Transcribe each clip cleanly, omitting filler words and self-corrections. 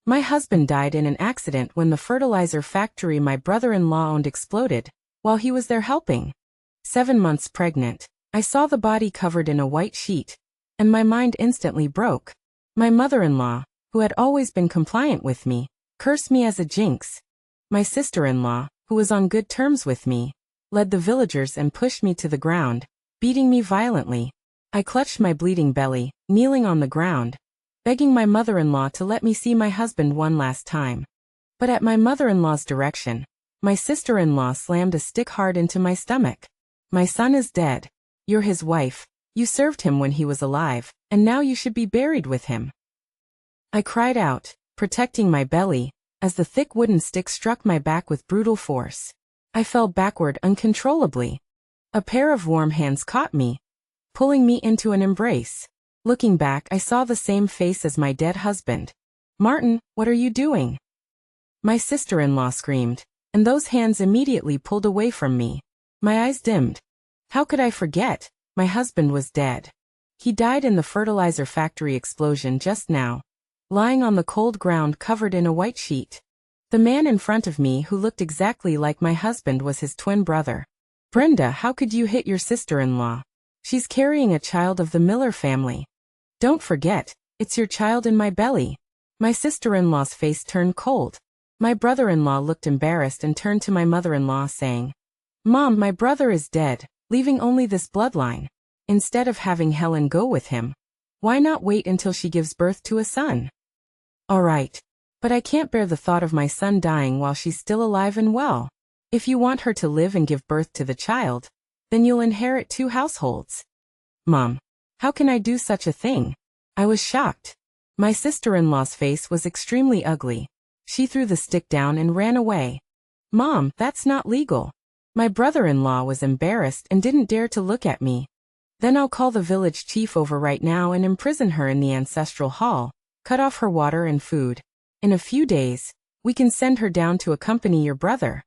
My husband died in an accident when the fertilizer factory my brother-in-law owned exploded, while he was there helping. 7 months pregnant. I saw the body covered in a white sheet, and my mind instantly broke. My mother-in-law, who had always been compliant with me, cursed me as a jinx. My sister-in-law, who was on good terms with me, led the villagers and pushed me to the ground, beating me violently. I clutched my bleeding belly, kneeling on the ground, begging my mother-in-law to let me see my husband one last time. But at my mother-in-law's direction, my sister-in-law slammed a stick hard into my stomach. My son is dead. You're his wife. You served him when he was alive, and now you should be buried with him. I cried out, protecting my belly, as the thick wooden stick struck my back with brutal force. I fell backward uncontrollably. A pair of warm hands caught me, pulling me into an embrace. Looking back, I saw the same face as my dead husband. "Martin, what are you doing?" My sister-in-law screamed, and those hands immediately pulled away from me. My eyes dimmed. How could I forget? My husband was dead. He died in the fertilizer factory explosion just now, lying on the cold ground covered in a white sheet. The man in front of me who looked exactly like my husband was his twin brother. "Brenda, how could you hit your sister-in-law? She's carrying a child of the Miller family. Don't forget, it's your child in my belly." My sister-in-law's face turned cold. My brother-in-law looked embarrassed and turned to my mother-in-law saying, "Mom, my brother is dead, leaving only this bloodline. Instead of having Helen go with him, why not wait until she gives birth to a son?" "All right. But I can't bear the thought of my son dying while she's still alive and well. If you want her to live and give birth to the child, then you'll inherit 2 households." "Mom, how can I do such a thing?" I was shocked. My sister-in-law's face was extremely ugly. She threw the stick down and ran away. "Mom, that's not legal." My brother-in-law was embarrassed and didn't dare to look at me. "Then I'll call the village chief over right now and imprison her in the ancestral hall, cut off her water and food. In a few days, we can send her down to accompany your brother."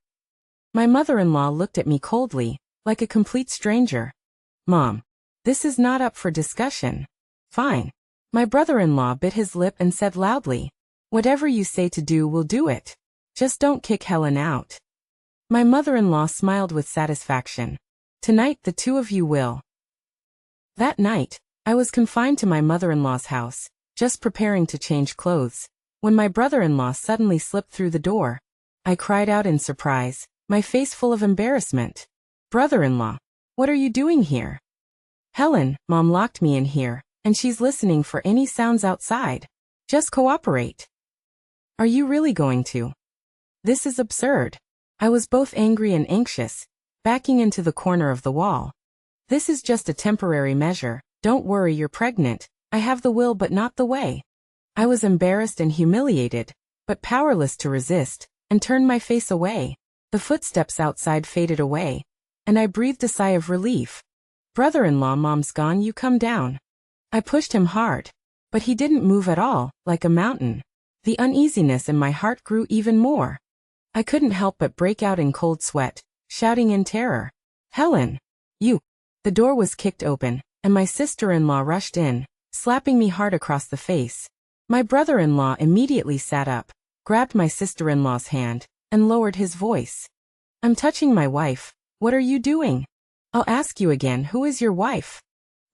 My mother-in-law looked at me coldly, like a complete stranger. "Mom, this is not up for discussion." "Fine." My brother-in-law bit his lip and said loudly, "Whatever you say to do, we'll do it. Just don't kick Helen out." My mother-in-law smiled with satisfaction. "Tonight the 2 of you will." That night, I was confined to my mother-in-law's house, just preparing to change clothes, when my brother-in-law suddenly slipped through the door. I cried out in surprise, my face full of embarrassment. "Brother-in-law, what are you doing here?" "Helen, Mom locked me in here, and she's listening for any sounds outside. Just cooperate." "Are you really going to?" "This is absurd." I was both angry and anxious, backing into the corner of the wall. "This is just a temporary measure. Don't worry, you're pregnant. I have the will but not the way." I was embarrassed and humiliated, but powerless to resist, and turned my face away. The footsteps outside faded away, and I breathed a sigh of relief. "Brother-in-law, Mom's gone, you come down." I pushed him hard, but he didn't move at all, like a mountain. The uneasiness in my heart grew even more. I couldn't help but break out in cold sweat, shouting in terror, "Helen! You!" The door was kicked open, and my sister-in-law rushed in, slapping me hard across the face. My brother-in-law immediately sat up, grabbed my sister-in-law's hand, and lowered his voice. "I'm touching my wife. What are you doing?" "I'll ask you again, who is your wife?"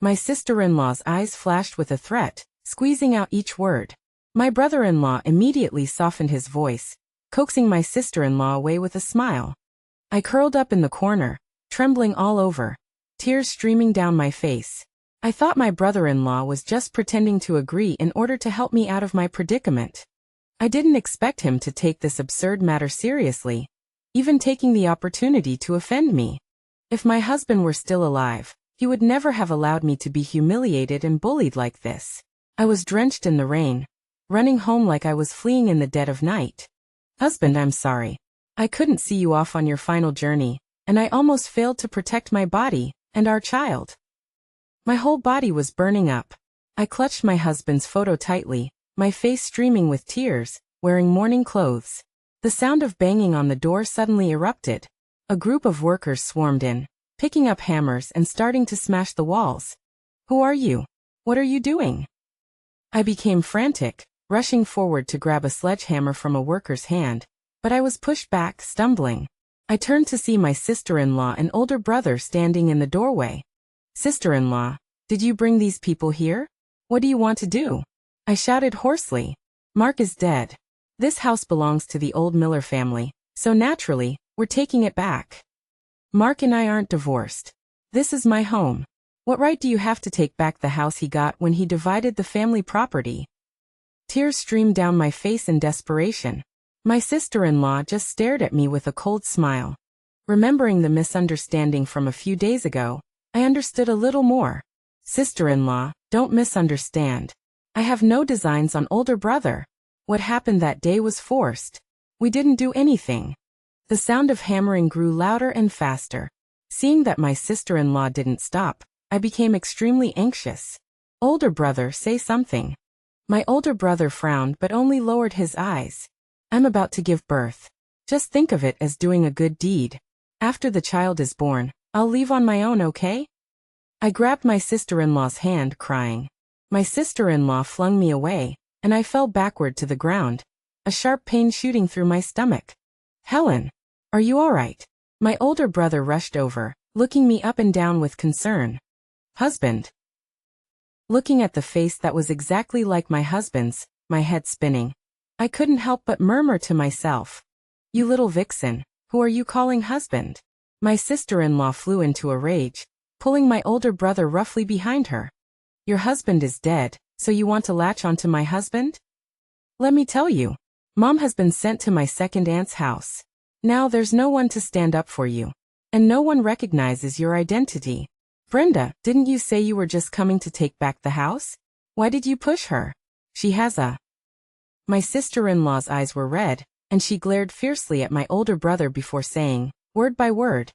My sister-in-law's eyes flashed with a threat, squeezing out each word. My brother-in-law immediately softened his voice, coaxing my sister-in-law away with a smile. I curled up in the corner, trembling all over, tears streaming down my face. I thought my brother-in-law was just pretending to agree in order to help me out of my predicament. I didn't expect him to take this absurd matter seriously, even taking the opportunity to offend me. If my husband were still alive, he would never have allowed me to be humiliated and bullied like this. I was drenched in the rain, running home like I was fleeing in the dead of night. "Husband, I'm sorry. I couldn't see you off on your final journey, and I almost failed to protect my body and our child." My whole body was burning up. I clutched my husband's photo tightly, my face streaming with tears, wearing mourning clothes. The sound of banging on the door suddenly erupted. A group of workers swarmed in, picking up hammers and starting to smash the walls. "Who are you? What are you doing?" I became frantic, rushing forward to grab a sledgehammer from a worker's hand, but I was pushed back, stumbling. I turned to see my sister-in-law and older brother standing in the doorway. Sister-in-law, did you bring these people here? What do you want to do? I shouted hoarsely. Mark is dead. This house belongs to the old Miller family, so naturally, we're taking it back. Mark and I aren't divorced. This is my home. What right do you have to take back the house he got when he divided the family property? Tears streamed down my face in desperation. My sister-in-law just stared at me with a cold smile. Remembering the misunderstanding from a few days ago, I understood a little more. Sister-in-law, don't misunderstand. I have no designs on older brother. What happened that day was forced. We didn't do anything. The sound of hammering grew louder and faster. Seeing that my sister-in-law didn't stop, I became extremely anxious. Older brother, say something. My older brother frowned but only lowered his eyes. I'm about to give birth. Just think of it as doing a good deed. After the child is born, I'll leave on my own, okay? I grabbed my sister-in-law's hand, crying. My sister-in-law flung me away, and I fell backward to the ground, a sharp pain shooting through my stomach. Helen, are you all right? My older brother rushed over, looking me up and down with concern. Husband. Looking at the face that was exactly like my husband's, my head spinning, I couldn't help but murmur to myself. You little vixen, who are you calling husband? My sister-in-law flew into a rage, pulling my older brother roughly behind her. Your husband is dead, so you want to latch onto my husband? Let me tell you, Mom has been sent to my second aunt's house. Now there's no one to stand up for you, and no one recognizes your identity. Brenda, didn't you say you were just coming to take back the house? Why did you push her? She has a... My sister-in-law's eyes were red, and she glared fiercely at my older brother before saying, word by word,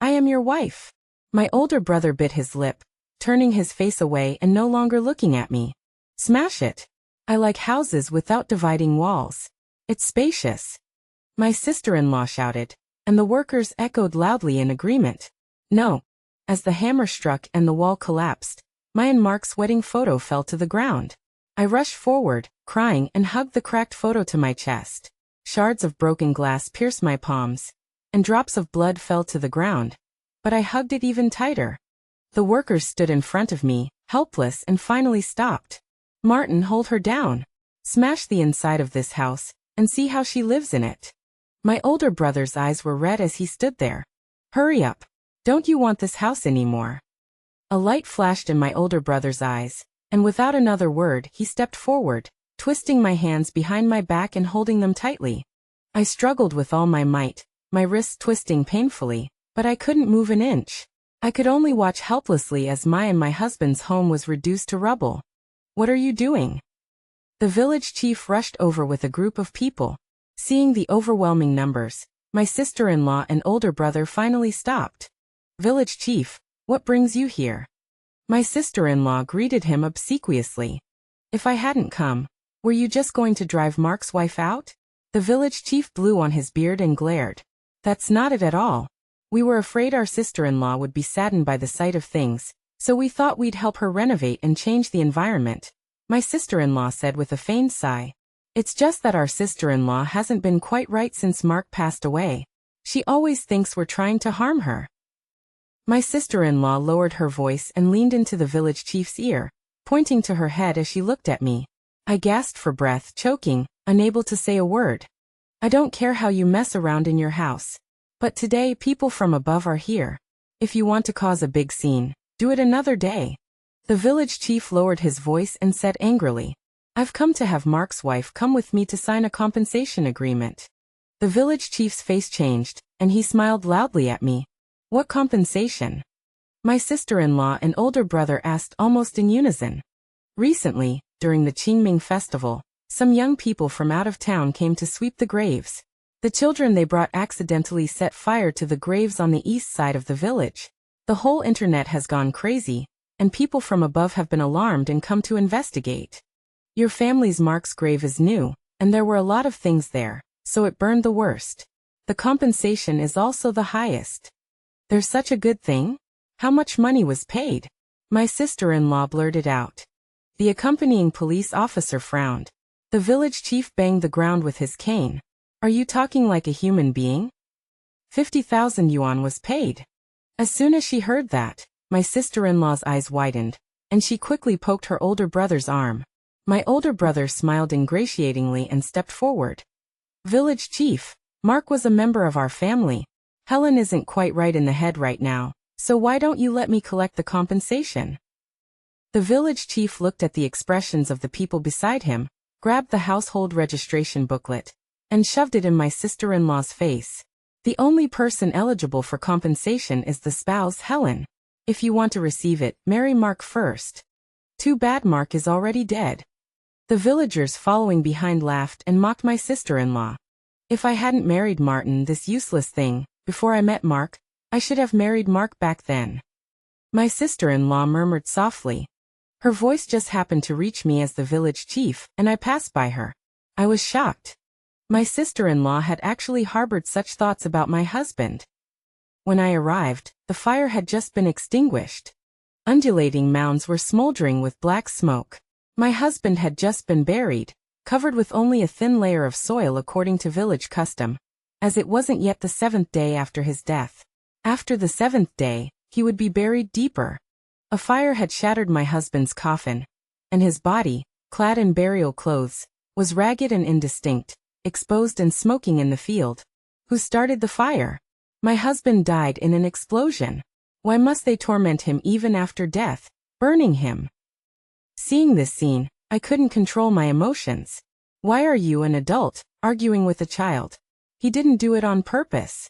I am your wife. My older brother bit his lip, turning his face away and no longer looking at me. Smash it. I like houses without dividing walls. It's spacious. My sister-in-law shouted, and the workers echoed loudly in agreement. No. As the hammer struck and the wall collapsed, my and Mark's wedding photo fell to the ground. I rushed forward, crying, and hugged the cracked photo to my chest. Shards of broken glass pierced my palms, and drops of blood fell to the ground. But I hugged it even tighter. The workers stood in front of me, helpless, and finally stopped. Martin, hold her down. Smash the inside of this house, and see how she lives in it. My older brother's eyes were red as he stood there. Hurry up. Don't you want this house anymore? A light flashed in my older brother's eyes, and without another word, he stepped forward, twisting my hands behind my back and holding them tightly. I struggled with all my might, my wrists twisting painfully, but I couldn't move an inch. I could only watch helplessly as my husband's home was reduced to rubble. What are you doing? The village chief rushed over with a group of people. Seeing the overwhelming numbers, my sister-in-law and older brother finally stopped. Village chief, what brings you here? My sister-in-law greeted him obsequiously. If I hadn't come, were you just going to drive Mark's wife out? The village chief blew on his beard and glared. That's not it at all. We were afraid our sister-in-law would be saddened by the sight of things, so we thought we'd help her renovate and change the environment, my sister-in-law said with a feigned sigh. It's just that our sister-in-law hasn't been quite right since Mark passed away. She always thinks we're trying to harm her. My sister-in-law lowered her voice and leaned into the village chief's ear, pointing to her head as she looked at me. I gasped for breath, choking, unable to say a word. I don't care how you mess around in your house. But today people from above are here. If you want to cause a big scene, do it another day. The village chief lowered his voice and said angrily, I've come to have Mark's wife come with me to sign a compensation agreement. The village chief's face changed, and he smiled loudly at me. What compensation? My sister-in-law and older brother asked almost in unison. Recently, during the Qingming festival, some young people from out of town came to sweep the graves. The children they brought accidentally set fire to the graves on the east side of the village. The whole internet has gone crazy, and people from above have been alarmed and come to investigate. Your family's Mark's grave is new, and there were a lot of things there, so it burned the worst. The compensation is also the highest. There's such a good thing? How much money was paid? My sister-in-law blurted out. The accompanying police officer frowned. The village chief banged the ground with his cane. Are you talking like a human being? 50,000 yuan was paid. As soon as she heard that, my sister-in-law's eyes widened, and she quickly poked her older brother's arm. My older brother smiled ingratiatingly and stepped forward. Village chief, Mark was a member of our family. Helen isn't quite right in the head right now, so why don't you let me collect the compensation? The village chief looked at the expressions of the people beside him, grabbed the household registration booklet, and shoved it in my sister-in-law's face. The only person eligible for compensation is the spouse, Helen. If you want to receive it, marry Mark first. Too bad Mark is already dead. The villagers following behind laughed and mocked my sister-in-law. If I hadn't married Martin, this useless thing, before I met Mark, I should have married Mark back then. My sister-in-law murmured softly. Her voice just happened to reach me as the village chief, and I passed by her. I was shocked. My sister-in-law had actually harbored such thoughts about my husband. When I arrived, the fire had just been extinguished. Undulating mounds were smoldering with black smoke. My husband had just been buried, covered with only a thin layer of soil according to village custom, as it wasn't yet the 7th day after his death. After the 7th day, he would be buried deeper. A fire had shattered my husband's coffin, and his body, clad in burial clothes, was ragged and indistinct, exposed and smoking in the field. Who started the fire? My husband died in an explosion. Why must they torment him even after death, burning him? Seeing this scene, I couldn't control my emotions. Why are you, an adult, arguing with a child? He didn't do it on purpose.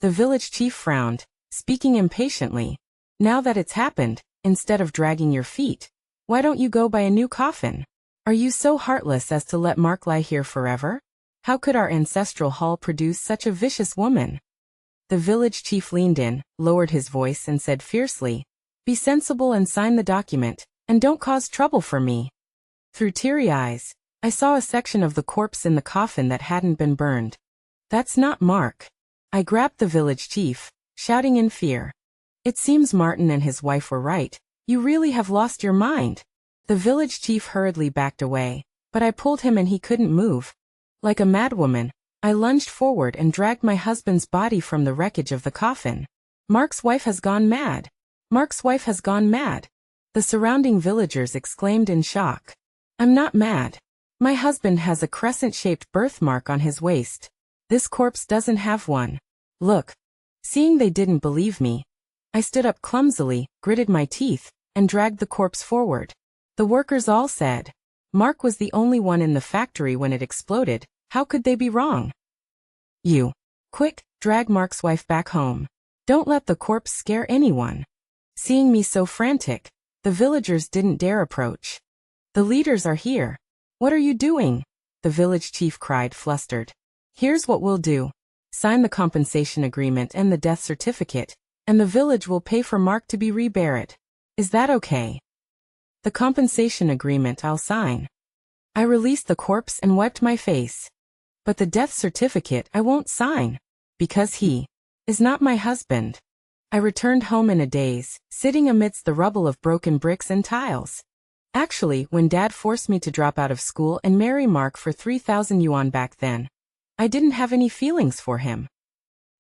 The village chief frowned, speaking impatiently. Now that it's happened, instead of dragging your feet, why don't you go buy a new coffin? Are you so heartless as to let Mark lie here forever? How could our ancestral hall produce such a vicious woman? The village chief leaned in, lowered his voice and said fiercely, "Be sensible and sign the document, and don't cause trouble for me." Through teary eyes, I saw a section of the corpse in the coffin that hadn't been burned. That's not Mark. I grabbed the village chief, shouting in fear. It seems Martin and his wife were right. You really have lost your mind. The village chief hurriedly backed away, but I pulled him and he couldn't move. Like a madwoman, I lunged forward and dragged my husband's body from the wreckage of the coffin. Mark's wife has gone mad. Mark's wife has gone mad. The surrounding villagers exclaimed in shock. I'm not mad. My husband has a crescent-shaped birthmark on his waist. This corpse doesn't have one. Look. Seeing they didn't believe me, I stood up clumsily, gritted my teeth, and dragged the corpse forward. The workers all said, Mark was the only one in the factory when it exploded. How could they be wrong? You. Quick, drag Mark's wife back home. Don't let the corpse scare anyone. Seeing me so frantic, the villagers didn't dare approach. The leaders are here. What are you doing? The village chief cried, flustered. Here's what we'll do. Sign the compensation agreement and the death certificate, and the village will pay for Mark to be reburied. Is that okay? The compensation agreement I'll sign. I released the corpse and wiped my face. But the death certificate I won't sign, because he is not my husband. I returned home in a daze, sitting amidst the rubble of broken bricks and tiles. Actually, when Dad forced me to drop out of school and marry Mark for 3,000 yuan back then, I didn't have any feelings for him.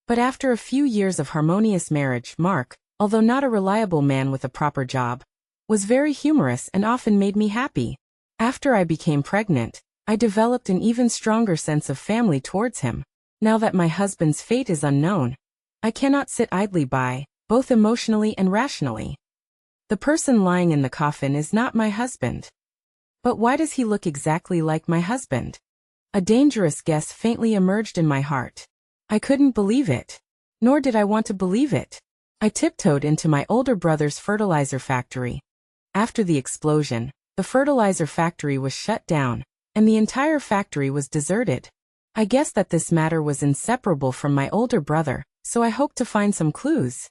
But after a few years of harmonious marriage, Mark, although not a reliable man with a proper job, was very humorous and often made me happy. After I became pregnant, I developed an even stronger sense of family towards him. Now that my husband's fate is unknown, I cannot sit idly by, both emotionally and rationally. The person lying in the coffin is not my husband. But why does he look exactly like my husband? A dangerous guess faintly emerged in my heart. I couldn't believe it. Nor did I want to believe it. I tiptoed into my older brother's fertilizer factory. After the explosion, the fertilizer factory was shut down, and the entire factory was deserted. I guessed that this matter was inseparable from my older brother, so I hoped to find some clues.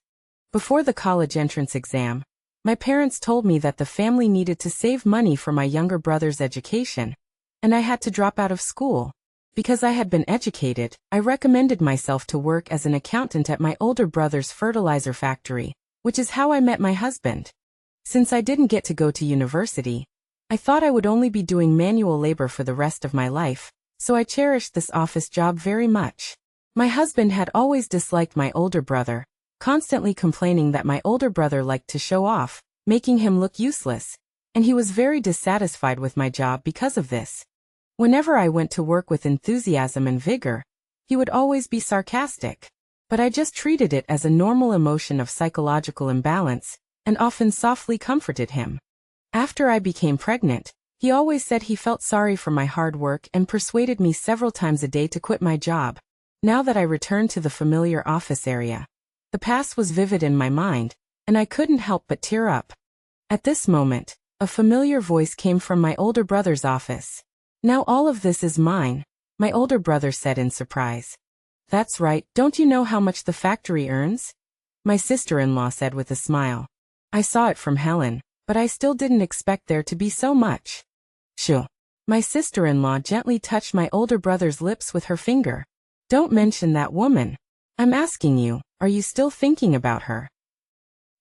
Before the college entrance exam, my parents told me that the family needed to save money for my younger brother's education, and I had to drop out of school. Because I had been educated, I recommended myself to work as an accountant at my older brother's fertilizer factory, which is how I met my husband. Since I didn't get to go to university, I thought I would only be doing manual labor for the rest of my life, so I cherished this office job very much. My husband had always disliked my older brother, constantly complaining that my older brother liked to show off, making him look useless, and he was very dissatisfied with my job because of this. Whenever I went to work with enthusiasm and vigor, he would always be sarcastic. But I just treated it as a normal emotion of psychological imbalance, and often softly comforted him. After I became pregnant, he always said he felt sorry for my hard work and persuaded me several times a day to quit my job. Now that I returned to the familiar office area, the past was vivid in my mind, and I couldn't help but tear up. At this moment, a familiar voice came from my older brother's office. "Now all of this is mine," my older brother said in surprise. "That's right, don't you know how much the factory earns?" my sister-in-law said with a smile. I saw it from Helen, but I still didn't expect there to be so much. Shoo. My sister-in-law gently touched my older brother's lips with her finger. "Don't mention that woman. I'm asking you, are you still thinking about her?"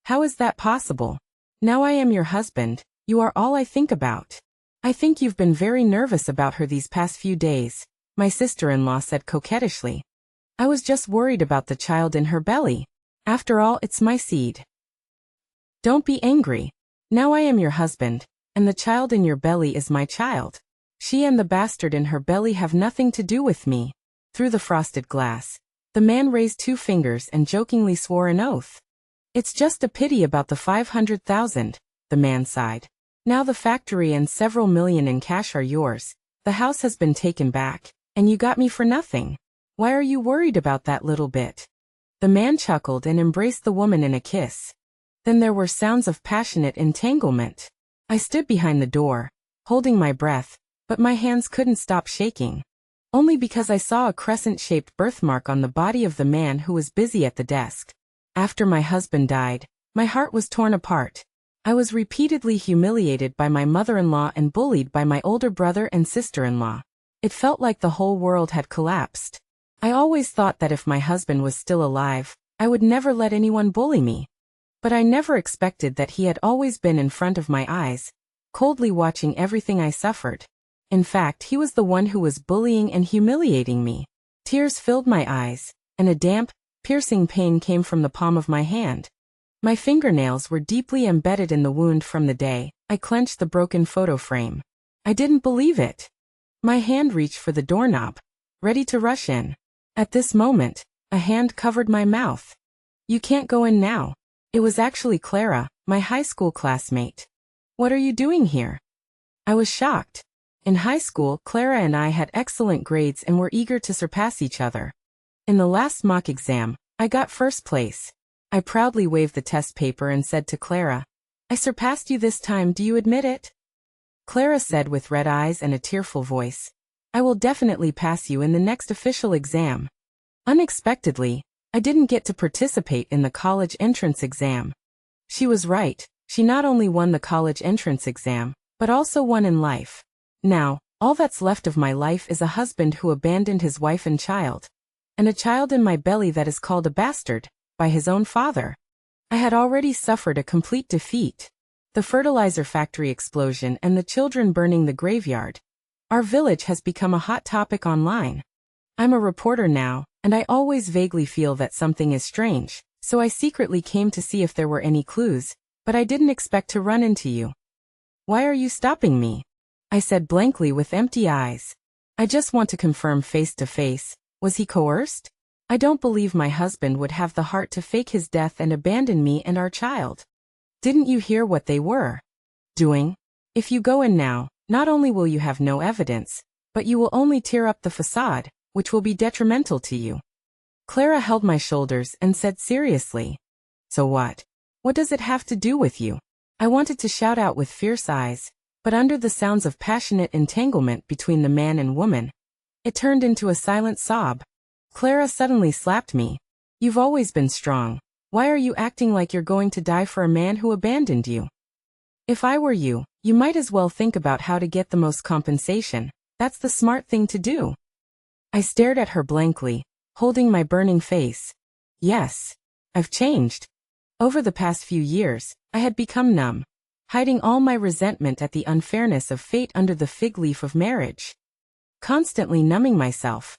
"How is that possible? Now I am your husband, you are all I think about." "I think you've been very nervous about her these past few days," my sister-in-law said coquettishly. "I was just worried about the child in her belly. After all, it's my seed." "Don't be angry. Now I am your husband, and the child in your belly is my child. She and the bastard in her belly have nothing to do with me." Through the frosted glass, the man raised 2 fingers and jokingly swore an oath. "It's just a pity about the 500,000, the man sighed. "Now the factory and several million in cash are yours, the house has been taken back, and you got me for nothing. Why are you worried about that little bit?" The man chuckled and embraced the woman in a kiss. Then there were sounds of passionate entanglement. I stood behind the door, holding my breath, but my hands couldn't stop shaking. Only because I saw a crescent-shaped birthmark on the body of the man who was busy at the desk. After my husband died, my heart was torn apart. I was repeatedly humiliated by my mother-in-law and bullied by my older brother and sister-in-law. It felt like the whole world had collapsed. I always thought that if my husband was still alive, I would never let anyone bully me. But I never expected that he had always been in front of my eyes, coldly watching everything I suffered. In fact, he was the one who was bullying and humiliating me. Tears filled my eyes, and a damp, piercing pain came from the palm of my hand. My fingernails were deeply embedded in the wound from the day I clenched the broken photo frame. I didn't believe it. My hand reached for the doorknob, ready to rush in. At this moment, a hand covered my mouth. "You can't go in now." It was actually Clara, my high school classmate. "What are you doing here?" I was shocked. In high school, Clara and I had excellent grades and were eager to surpass each other. In the last mock exam, I got first place. I proudly waved the test paper and said to Clara, "I surpassed you this time, do you admit it?" Clara said with red eyes and a tearful voice, "I will definitely pass you in the next official exam." Unexpectedly, I didn't get to participate in the college entrance exam. She was right, she not only won the college entrance exam, but also won in life. Now, all that's left of my life is a husband who abandoned his wife and child. And a child in my belly that is called a bastard, by his own father. I had already suffered a complete defeat. The fertilizer factory explosion and the children burning the graveyard. Our village has become a hot topic online. I'm a reporter now, and I always vaguely feel that something is strange, so I secretly came to see if there were any clues, but I didn't expect to run into you. "Why are you stopping me?" I said blankly with empty eyes. "I just want to confirm face to face, was he coerced? I don't believe my husband would have the heart to fake his death and abandon me and our child. Didn't you hear what they were doing? If you go in now, not only will you have no evidence, but you will only tear up the facade, which will be detrimental to you." Clara held my shoulders and said seriously, "So what? What does it have to do with you?" I wanted to shout out with fierce eyes, but under the sounds of passionate entanglement between the man and woman, it turned into a silent sob. Clara suddenly slapped me. "You've always been strong. Why are you acting like you're going to die for a man who abandoned you? If I were you, you might as well think about how to get the most compensation. That's the smart thing to do." I stared at her blankly, holding my burning face. Yes, I've changed. Over the past few years, I had become numb. hiding all my resentment at the unfairness of fate under the fig leaf of marriage. Constantly numbing myself,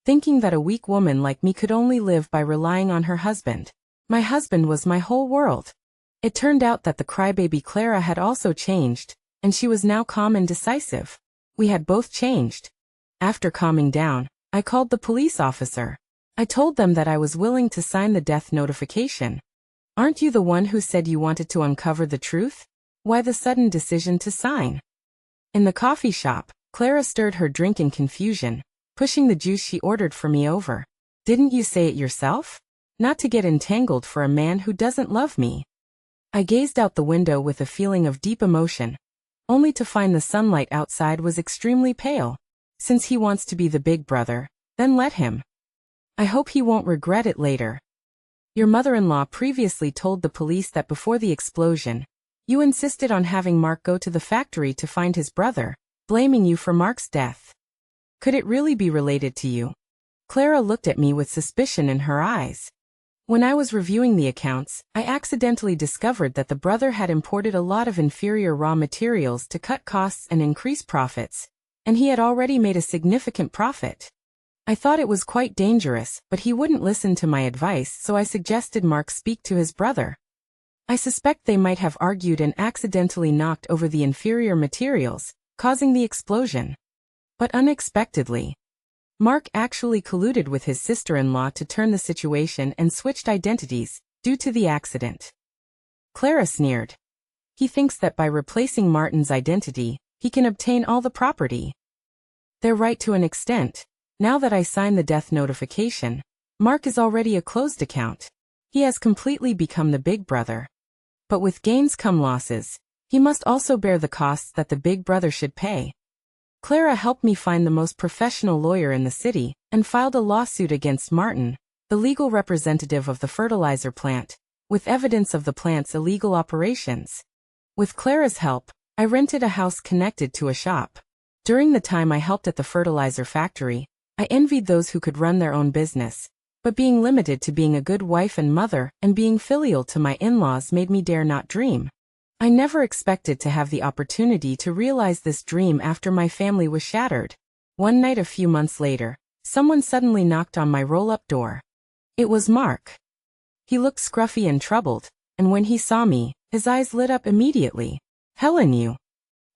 thinking that a weak woman like me could only live by relying on her husband. My husband was my whole world. It turned out that the crybaby Clara had also changed, and she was now calm and decisive. We had both changed. After calming down, I called the police officer. I told them that I was willing to sign the death notification. Aren't you the one who said you wanted to uncover the truth? Why the sudden decision to sign? In the coffee shop, Clara stirred her drink in confusion, pushing the juice she ordered for me over. Didn't you say it yourself? Not to get entangled for a man who doesn't love me. I gazed out the window with a feeling of deep emotion, only to find the sunlight outside was extremely pale. Since he wants to be the big brother, then let him. I hope he won't regret it later. Your mother-in-law previously told the police that before the explosion, you insisted on having Mark go to the factory to find his brother, blaming you for Mark's death. Could it really be related to you? Clara looked at me with suspicion in her eyes. When I was reviewing the accounts, I accidentally discovered that the brother had imported a lot of inferior raw materials to cut costs and increase profits, and he had already made a significant profit. I thought it was quite dangerous, but he wouldn't listen to my advice, so I suggested Mark speak to his brother. I suspect they might have argued and accidentally knocked over the inferior materials, causing the explosion. But unexpectedly, Mark actually colluded with his sister-in-law to turn the situation and switched identities, due to the accident. Clara sneered. He thinks that by replacing Martin's identity, he can obtain all the property. They're right to an extent. Now that I sign the death notification, Mark is already a closed account. He has completely become the big brother. But with gains come losses. He must also bear the costs that the big brother should pay. Clara helped me find the most professional lawyer in the city, and filed a lawsuit against Martin, the legal representative of the fertilizer plant, with evidence of the plant's illegal operations. With Clara's help, I rented a house connected to a shop. During the time I helped at the fertilizer factory, I envied those who could run their own business, but being limited to being a good wife and mother and being filial to my in-laws made me dare not dream. I never expected to have the opportunity to realize this dream after my family was shattered. One night a few months later, someone suddenly knocked on my roll-up door. It was Mark. He looked scruffy and troubled, and when he saw me, his eyes lit up immediately. Helen,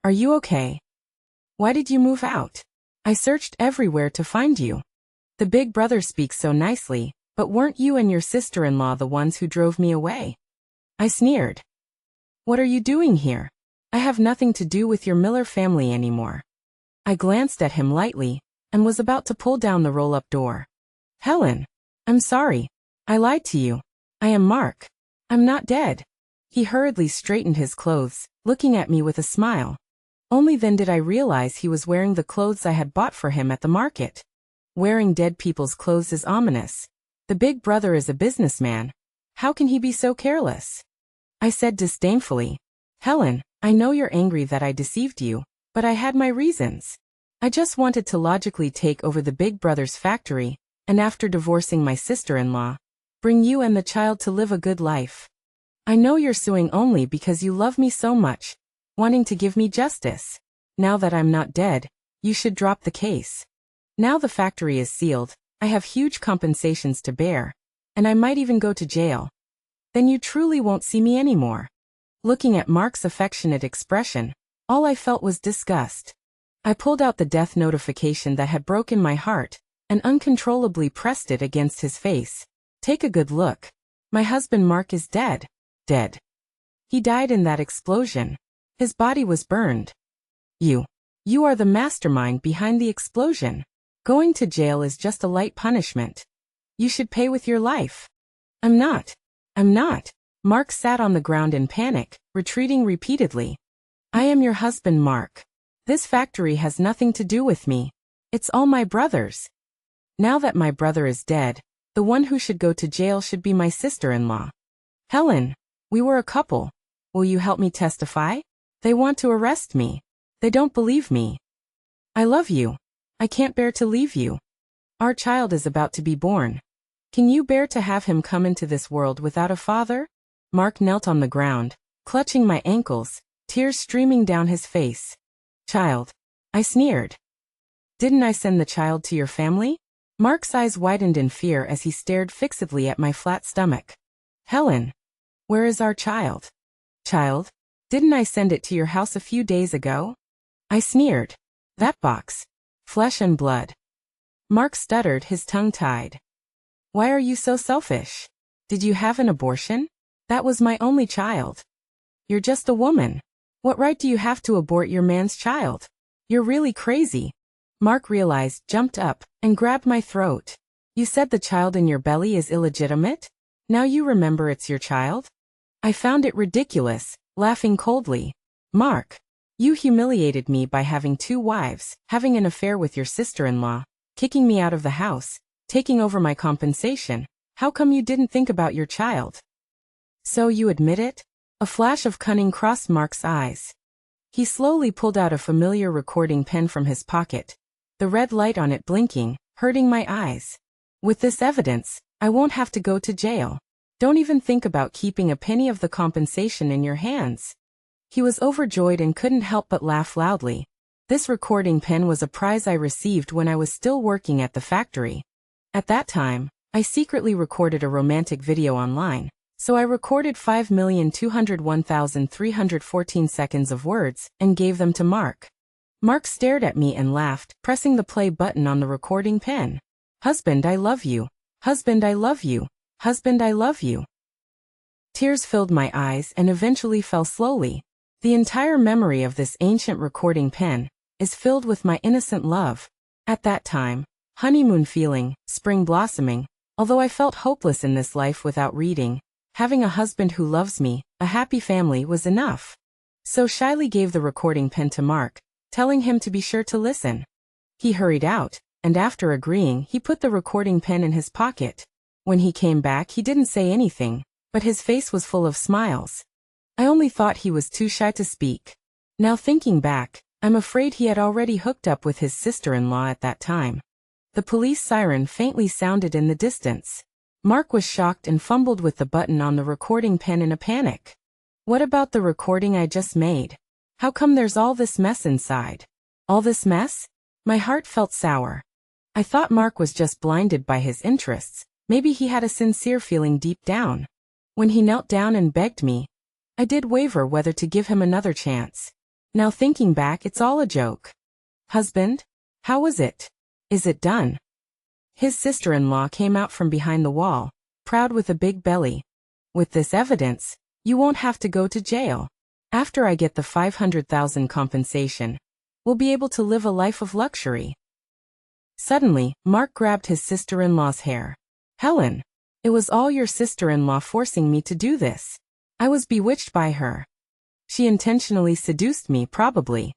are you okay? Why did you move out? I searched everywhere to find you. The big brother speaks so nicely, but weren't you and your sister-in-law the ones who drove me away? I sneered. What are you doing here? I have nothing to do with your Miller family anymore. I glanced at him lightly, and was about to pull down the roll-up door. Helen, I'm sorry. I lied to you. I am Mark. I'm not dead. He hurriedly straightened his clothes, looking at me with a smile. Only then did I realize he was wearing the clothes I had bought for him at the market. Wearing dead people's clothes is ominous. The big brother is a businessman. How can he be so careless? I said disdainfully. Helen, I know you're angry that I deceived you, but I had my reasons. I just wanted to logically take over the big brother's factory, and after divorcing my sister-in-law, bring you and the child to live a good life. I know you're suing only because you love me so much, wanting to give me justice. Now that I'm not dead, you should drop the case. Now the factory is sealed, I have huge compensations to bear, and I might even go to jail. Then you truly won't see me anymore. Looking at Mark's affectionate expression, all I felt was disgust. I pulled out the death notification that had broken my heart, and uncontrollably pressed it against his face. Take a good look. My husband Mark is dead. Dead. He died in that explosion. His body was burned. You are the mastermind behind the explosion. Going to jail is just a light punishment. You should pay with your life. I'm not. Mark sat on the ground in panic, retreating repeatedly. I am your husband, Mark. This factory has nothing to do with me. It's all my brother's. Now that my brother is dead, the one who should go to jail should be my sister-in-law. Helen, we were a couple. Will you help me testify? They want to arrest me. They don't believe me. I love you. I can't bear to leave you. Our child is about to be born. Can you bear to have him come into this world without a father? Mark knelt on the ground, clutching my ankles, tears streaming down his face. Child. I sneered. Didn't I send the child to your family? Mark's eyes widened in fear as he stared fixedly at my flat stomach. Helen. Where is our child? Child? Didn't I send it to your house a few days ago? I sneered. That box. Flesh and blood. Mark stuttered, his tongue tied. Why are you so selfish? Did you have an abortion? That was my only child. You're just a woman. What right do you have to abort your man's child? You're really crazy. Mark realized, jumped up, and grabbed my throat. You said the child in your belly is illegitimate? Now you remember it's your child? I found it ridiculous, laughing coldly. Mark, you humiliated me by having 2 wives, having an affair with your sister-in-law, kicking me out of the house, taking over my compensation. How come you didn't think about your child? So you admit it? A flash of cunning crossed Mark's eyes. He slowly pulled out a familiar recording pen from his pocket, the red light on it blinking, hurting my eyes. With this evidence, I won't have to go to jail. Don't even think about keeping a penny of the compensation in your hands. He was overjoyed and couldn't help but laugh loudly. This recording pen was a prize I received when I was still working at the factory. At that time, I secretly recorded a romantic video online, so I recorded 5,201,314 seconds of words and gave them to Mark. Mark stared at me and laughed, pressing the play button on the recording pen. Husband, I love you. Husband, I love you. Husband, I love you. Tears filled my eyes and eventually fell slowly. The entire memory of this ancient recording pen is filled with my innocent love. At that time, honeymoon feeling, spring blossoming, although I felt hopeless in this life without reading, having a husband who loves me, a happy family was enough. So shyly gave the recording pen to Mark, telling him to be sure to listen. He hurried out, and after agreeing, he put the recording pen in his pocket. When he came back, he didn't say anything, but his face was full of smiles. I only thought he was too shy to speak. Now thinking back, I'm afraid he had already hooked up with his sister-in-law at that time. The police siren faintly sounded in the distance. Mark was shocked and fumbled with the button on the recording pen in a panic. What about the recording I just made? How come there's all this mess inside? All this mess? My heart felt sour. I thought Mark was just blinded by his interests. Maybe he had a sincere feeling deep down. When he knelt down and begged me, I did waver whether to give him another chance. Now thinking back, it's all a joke. Husband? How was it? Is it done? His sister-in-law came out from behind the wall, proud with a big belly. With this evidence, you won't have to go to jail. After I get the 500,000 compensation, we'll be able to live a life of luxury. Suddenly, Mark grabbed his sister-in-law's hair. Helen, it was all your sister-in-law forcing me to do this. I was bewitched by her. She intentionally seduced me, probably.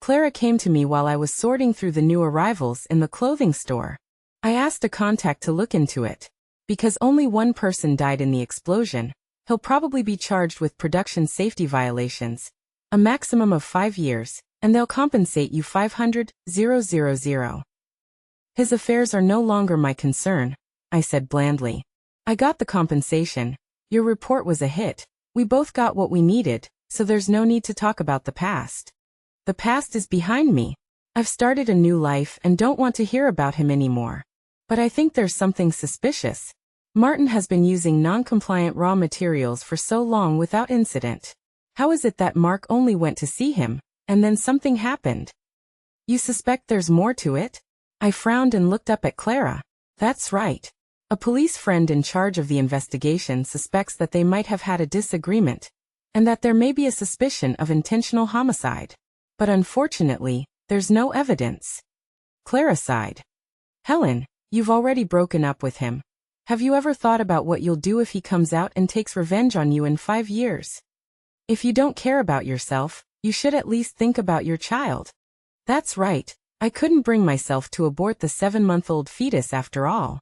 Clara came to me while I was sorting through the new arrivals in the clothing store. I asked a contact to look into it. Because only one person died in the explosion, he'll probably be charged with production safety violations, a maximum of 5 years, and they'll compensate you 500,000. His affairs are no longer my concern, I said blandly. I got the compensation. Your report was a hit. We both got what we needed, so there's no need to talk about the past. The past is behind me. I've started a new life and don't want to hear about him anymore. But I think there's something suspicious. Martin has been using non-compliant raw materials for so long without incident. How is it that Mark only went to see him, and then something happened? You suspect there's more to it? I frowned and looked up at Clara. That's right. A police friend in charge of the investigation suspects that they might have had a disagreement, and that there may be a suspicion of intentional homicide. But unfortunately, there's no evidence. Clara sighed. Helen, you've already broken up with him. Have you ever thought about what you'll do if he comes out and takes revenge on you in 5 years? If you don't care about yourself, you should at least think about your child. That's right, I couldn't bring myself to abort the 7-month-old fetus after all.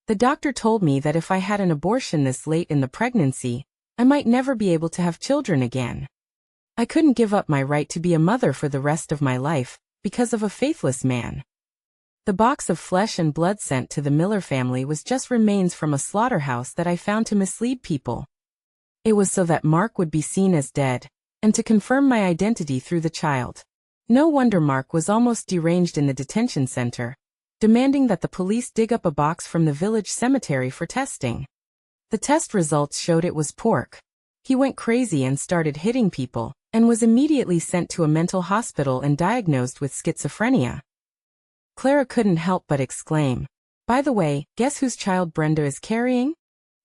The doctor told me that if I had an abortion this late in the pregnancy, I might never be able to have children again. I couldn't give up my right to be a mother for the rest of my life, because of a faithless man. The box of flesh and blood sent to the Miller family was just remains from a slaughterhouse that I found to mislead people. It was so that Mark would be seen as dead, and to confirm my identity through the child. No wonder Mark was almost deranged in the detention center, demanding that the police dig up a box from the village cemetery for testing. The test results showed it was pork. He went crazy and started hitting people, and was immediately sent to a mental hospital and diagnosed with schizophrenia. Clara couldn't help but exclaim, "By the way, guess whose child Brenda is carrying?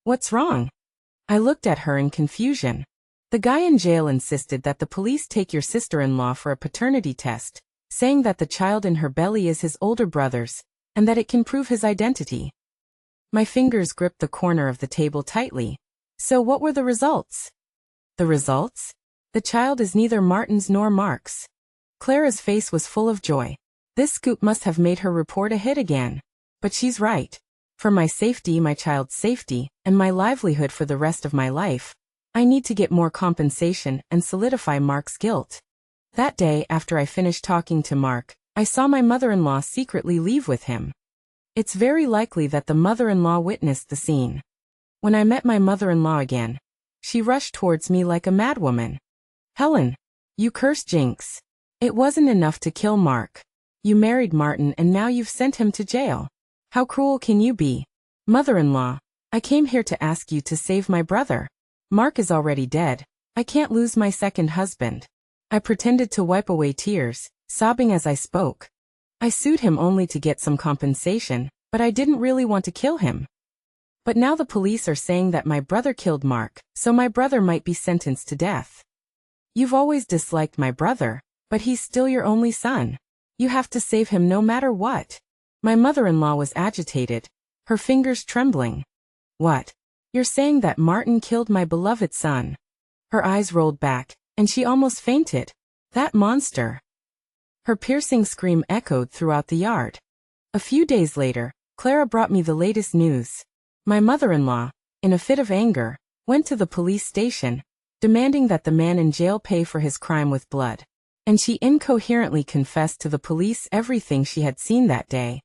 What's wrong?" I looked at her in confusion. The guy in jail insisted that the police take your sister-in-law for a paternity test, saying that the child in her belly is his older brother's, and that it can prove his identity. My fingers gripped the corner of the table tightly. So what were the results? The results? The child is neither Martin's nor Mark's. Clara's face was full of joy. This scoop must have made her report a hit again. But she's right. For my safety, my child's safety, and my livelihood for the rest of my life, I need to get more compensation and solidify Mark's guilt. That day, after I finished talking to Mark, I saw my mother-in-law secretly leave with him. It's very likely that the mother-in-law witnessed the scene. When I met my mother-in-law again, she rushed towards me like a madwoman. "Helen, you cursed jinx. It wasn't enough to kill Mark. You married Martin and now you've sent him to jail. How cruel can you be? Mother-in-law, I came here to ask you to save my brother. Mark is already dead. I can't lose my second husband." I pretended to wipe away tears, sobbing as I spoke. I sued him only to get some compensation, but I didn't really want to kill him. But now the police are saying that my brother killed Mark, so my brother might be sentenced to death. You've always disliked my brother, but he's still your only son. You have to save him no matter what. My mother-in-law was agitated, her fingers trembling. What? You're saying that Martin killed my beloved son? Her eyes rolled back, and she almost fainted. That monster. Her piercing scream echoed throughout the yard. A few days later, Clara brought me the latest news. My mother-in-law, in a fit of anger, went to the police station, demanding that the man in jail pay for his crime with blood. And she incoherently confessed to the police everything she had seen that day.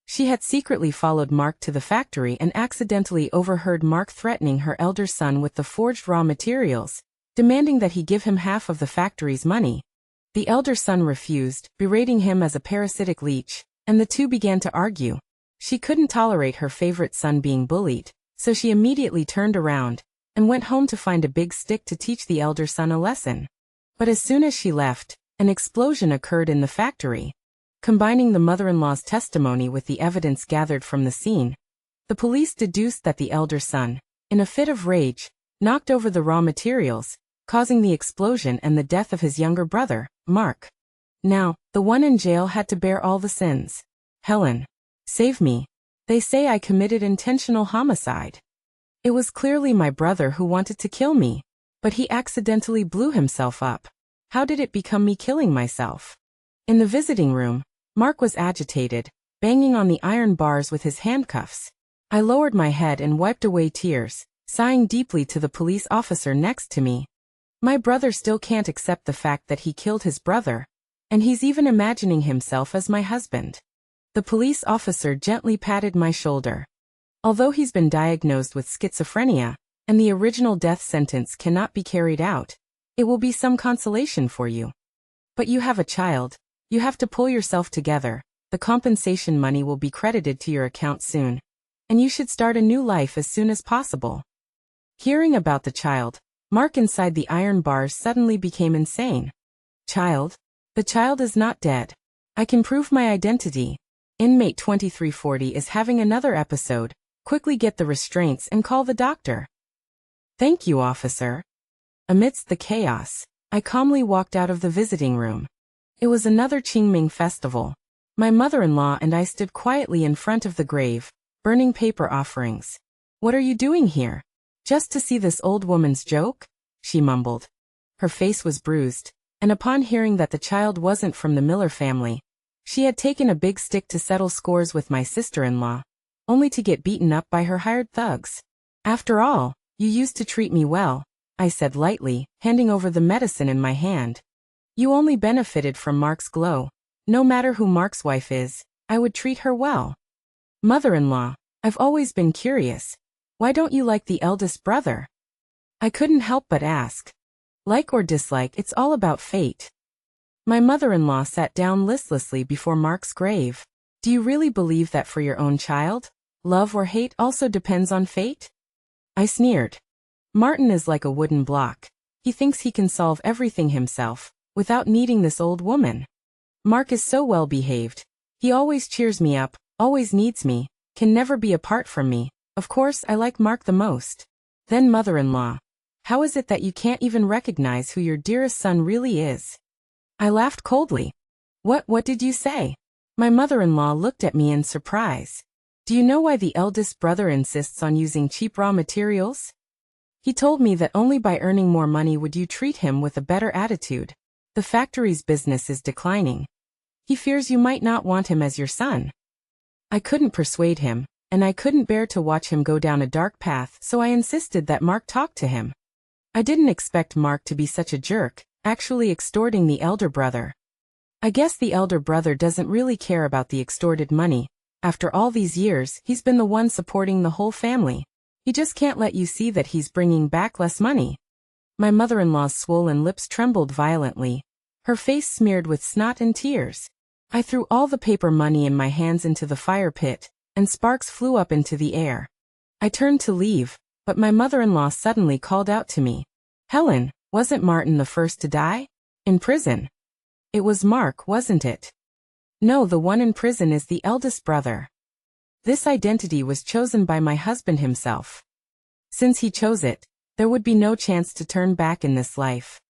She had secretly followed Mark to the factory and accidentally overheard Mark threatening her elder son with the forged raw materials, demanding that he give him half of the factory's money. The elder son refused, berating him as a parasitic leech, and the two began to argue. She couldn't tolerate her favorite son being bullied, so she immediately turned around and went home to find a big stick to teach the elder son a lesson. But as soon as she left, an explosion occurred in the factory. Combining the mother-in-law's testimony with the evidence gathered from the scene, the police deduced that the elder son, in a fit of rage, knocked over the raw materials, causing the explosion and the death of his younger brother, Mark. Now, the one in jail had to bear all the sins. Helen, save me. They say I committed intentional homicide. It was clearly my brother who wanted to kill me, but he accidentally blew himself up. How did it become me killing myself? In the visiting room, Mark was agitated, banging on the iron bars with his handcuffs. I lowered my head and wiped away tears, sighing deeply to the police officer next to me. My brother still can't accept the fact that he killed his brother, and he's even imagining himself as my husband. The police officer gently patted my shoulder. Although he's been diagnosed with schizophrenia, and the original death sentence cannot be carried out, it will be some consolation for you. But you have a child. You have to pull yourself together. The compensation money will be credited to your account soon, and you should start a new life as soon as possible. Hearing about the child, Mark inside the iron bars suddenly became insane. Child? The child is not dead. I can prove my identity. Inmate 2340 is having another episode. Quickly get the restraints and call the doctor. Thank you, officer. Amidst the chaos, I calmly walked out of the visiting room. It was another Qingming festival. My mother-in-law and I stood quietly in front of the grave, burning paper offerings. What are you doing here? Just to see this old woman's joke? She mumbled. Her face was bruised, and upon hearing that the child wasn't from the Miller family, she had taken a big stick to settle scores with my sister-in-law, only to get beaten up by her hired thugs. After all, you used to treat me well, I said lightly, handing over the medicine in my hand. You only benefited from Mark's glow. No matter who Mark's wife is, I would treat her well. Mother-in-law, I've always been curious. Why don't you like the eldest brother? I couldn't help but ask. Like or dislike, it's all about fate. My mother-in-law sat down listlessly before Mark's grave. Do you really believe that for your own child, love or hate also depends on fate? I sneered. Martin is like a wooden block. He thinks he can solve everything himself, without needing this old woman. Mark is so well behaved. He always cheers me up, always needs me, can never be apart from me. Of course, I like Mark the most. Then mother-in-law. How is it that you can't even recognize who your dearest son really is? I laughed coldly. What did you say? My mother-in-law looked at me in surprise. Do you know why the eldest brother insists on using cheap raw materials? He told me that only by earning more money would you treat him with a better attitude. The factory's business is declining. He fears you might not want him as your son. I couldn't persuade him, and I couldn't bear to watch him go down a dark path, so I insisted that Mark talk to him. I didn't expect Mark to be such a jerk, actually extorting the elder brother. I guess the elder brother doesn't really care about the extorted money. After all these years, he's been the one supporting the whole family. He just can't let you see that he's bringing back less money. My mother-in-law's swollen lips trembled violently, her face smeared with snot and tears. I threw all the paper money in my hands into the fire pit, and sparks flew up into the air. I turned to leave, but my mother-in-law suddenly called out to me. Helen, wasn't Martin the first to die? In prison. It was Mark, wasn't it? No, the one in prison is the eldest brother. This identity was chosen by my husband himself. Since he chose it, there would be no chance to turn back in this life.